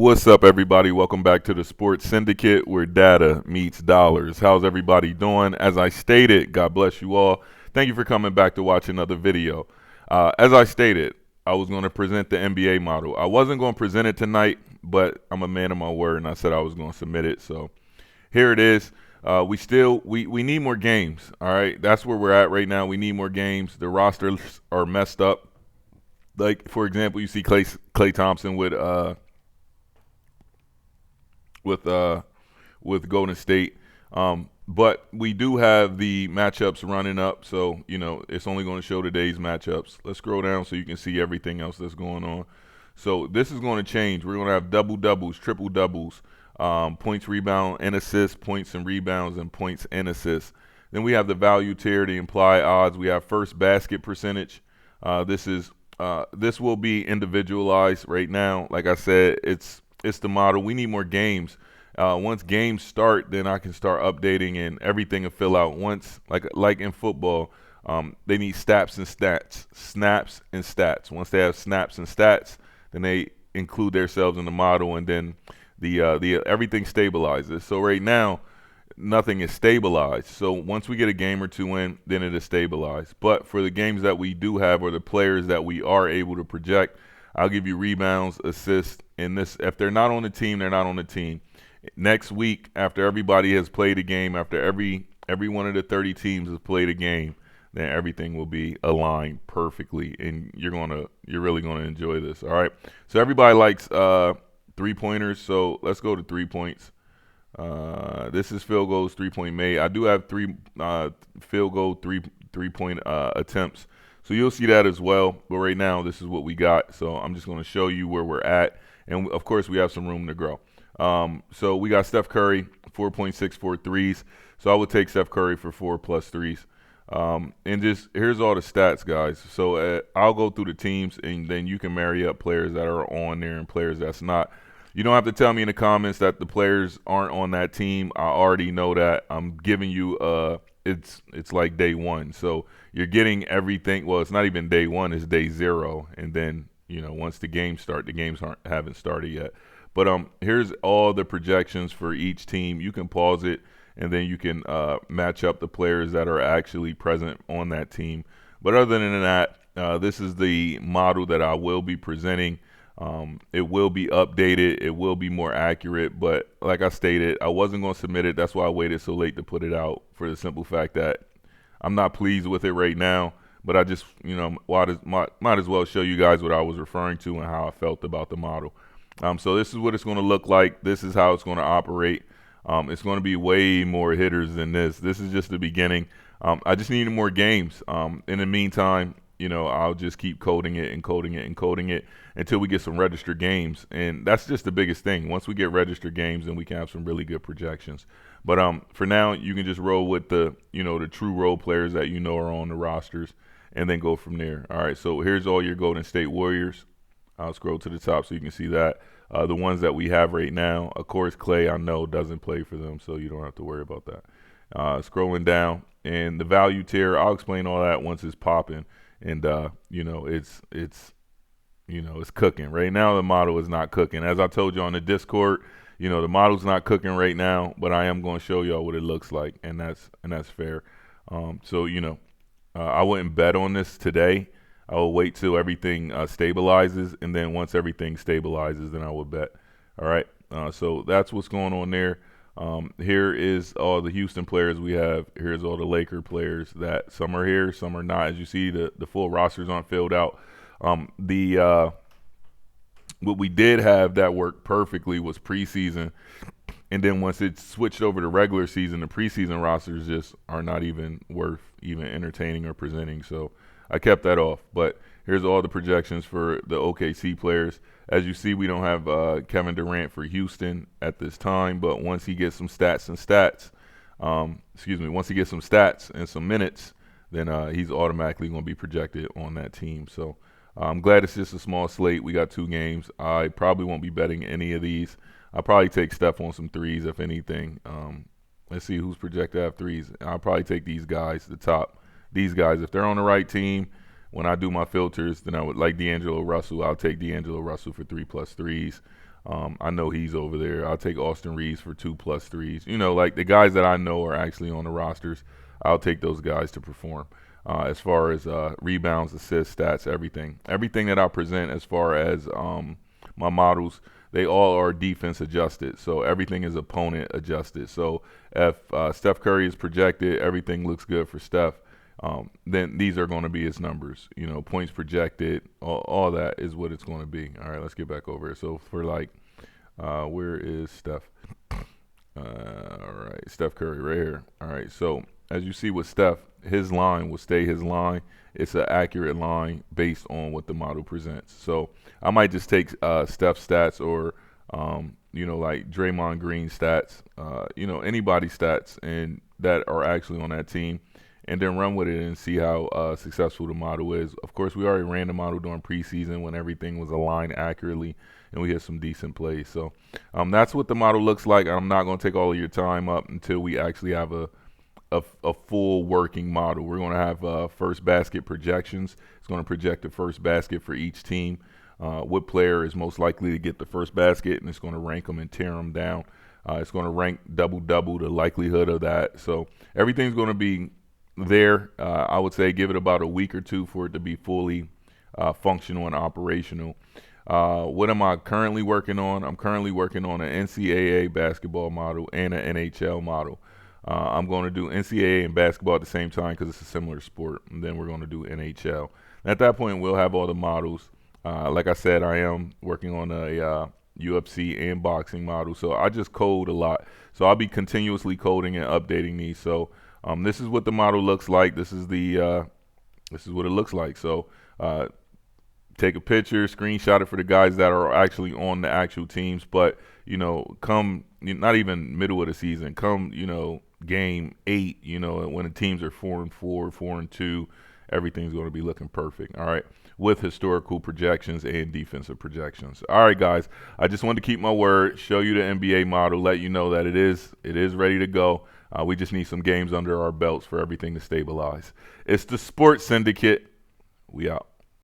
What's up, everybody? Welcome back to the Sports Syndicate, where data meets dollars. How's everybody doing? As I stated, God bless you all. Thank you for coming back to watch another video. As I stated, I was going to present the NBA model. I wasn't going to present it tonight, but I'm a man of my word, and I said I was going to submit it. So here it is. We need more games. All right, that's where we're at right now. We need more games. The rosters are messed up. Like, for example, you see Klay Thompson with Golden State. But we do have the matchups running up, so it's only going to show today's matchups. Let's scroll down so you can see everything else that's going on. So this is going to change. We're going to have double doubles, triple doubles, points, rebound, and assists, points and rebounds, and points and assists. Then we have the value tier, the implied odds. We have first basket percentage. This will be individualized right now. Like I said, it's the model. We need more games. Once games start, then I can start updating and everything will fill out. Once, like in football, they need snaps and stats. Once they have snaps and stats, then they include themselves in the model, and then the everything stabilizes. So right now, nothing is stabilized. So once we get a game or two in, then it is stabilized. But for the games that we do have, or the players that we are able to project, I'll give you rebounds, assists, and this. If they're not on the team, they're not on the team. Next week, after everybody has played a game, after every one of the 30 teams has played a game, then everything will be aligned perfectly, and you're really gonna enjoy this. All right. So everybody likes 3-pointers. So let's go to 3 points. This is field goals, 3-point made. I do have three field goal, three-point attempts. So you'll see that as well. But right now, this is what we got. So I'm just going to show you where we're at. And, of course, we have some room to grow. So we got Steph Curry, 4.64 threes. So I would take Steph Curry for 4+ threes. And just here's all the stats, guys. So I'll go through the teams, and then you can marry up players that are on there and players that's not. You don't have to tell me in the comments that the players aren't on that team. I already know that. I'm giving you it's like day one. So you're getting everything. Well, it's not even day one, it's day 0. And then, once the games start, the games haven't started yet. But here's all the projections for each team. You can pause it, and then you can match up the players that are actually present on that team. But other than that, this is the model that I will be presenting. It will be updated. It will be more accurate. But like I stated, I wasn't going to submit it. That's why I waited so late to put it out, for the simple fact that I'm not pleased with it right now. But I just, might as well show you guys what I was referring to and how I felt about the model. So this is what it's going to look like. This is how it's going to operate. It's going to be way more hitters than this. This is just the beginning. I just needed more games. In the meantime, I'll just keep coding it until we get some registered games. And that's just the biggest thing. Once we get registered games, then we can have some really good projections. But for now, you can just roll with the true role players that are on the rosters, and then go from there. All right, so here's all your Golden State Warriors. I'll scroll to the top so you can see that. The ones that we have right now, of course, Klay, I know, doesn't play for them, so you don't have to worry about that. Scrolling down, and the value tier, I'll explain all that once it's popping. And it's cooking right now. The model is not cooking, as I told you on the Discord. The model's not cooking right now, but I am going to show y'all what it looks like, and that's fair. I wouldn't bet on this today. I will wait till everything stabilizes, and then once everything stabilizes, then I will bet. All right. So that's what's going on there. Here is all the Houston players we have. Here's all the Laker players that some are here, some are not. As you see, the full rosters aren't filled out. What we did have that worked perfectly was preseason. And then once it switched over to regular season, the preseason rosters just are not even worth even entertaining or presenting. So I kept that off. But here's all the projections for the OKC players. As you see, we don't have Kevin Durant for Houston at this time. But once he gets some once he gets some stats and some minutes, then he's automatically going to be projected on that team. So I'm glad it's just a small slate. We got 2 games. I probably won't be betting any of these. I'll probably take Steph on some threes, if anything. Let's see who's projected to have threes. I'll probably take these guys, the top. These guys, if they're on the right team, when I do my filters, then I would like D'Angelo Russell. I'll take D'Angelo Russell for 3+ threes. I know he's over there. I'll take Austin Reeves for 2+ threes. You know, like the guys that I know are actually on the rosters, I'll take those guys to perform. As far as rebounds, assists, stats, everything that I present as far as my models, they all are defense adjusted. So everything is opponent adjusted. So if Steph Curry is projected, everything looks good for Steph. Then these are going to be his numbers. You know, points projected, all that is what it's going to be. All right, let's get back over it. So for like, where is Steph? All right, Steph Curry right here. All right, so as you see with Steph, his line will stay his line. It's an accurate line based on what the model presents. So I might just take Steph's stats or, you know, like Draymond Green stats, you know, anybody's stats and that are actually on that team, and then run with it and see how successful the model is. Of course, we already ran the model during preseason when everything was aligned accurately, and we had some decent plays. So that's what the model looks like. I'm not going to take all of your time up until we actually have a full working model. We're going to have first basket projections. It's going to project the first basket for each team. What player is most likely to get the first basket, and it's going to rank them and tear them down. It's going to rank double the likelihood of that. So everything's going to be there. I would say give it about a week or two for it to be fully functional and operational. What am I currently working on? I'm currently working on an NCAA basketball model and an NHL model. I'm going to do NCAA and basketball at the same time because it's a similar sport, and then we're going to do NHL. At that point, we'll have all the models. Like I said, I am working on a UFC and boxing model, so I just code a lot. So I'll be continuously coding and updating these. So this is what the model looks like. This is what it looks like. So take a picture, screenshot it for the guys that are actually on the actual teams. But you know, come not even middle of the season, come game 8, when the teams are 4-4, 4-2, everything's going to be looking perfect. All right, with historical projections and defensive projections. All right, guys, I just wanted to keep my word, show you the NBA model, let you know that it is ready to go. We just need some games under our belts for everything to stabilize. It's the Sports Syndicate. We out.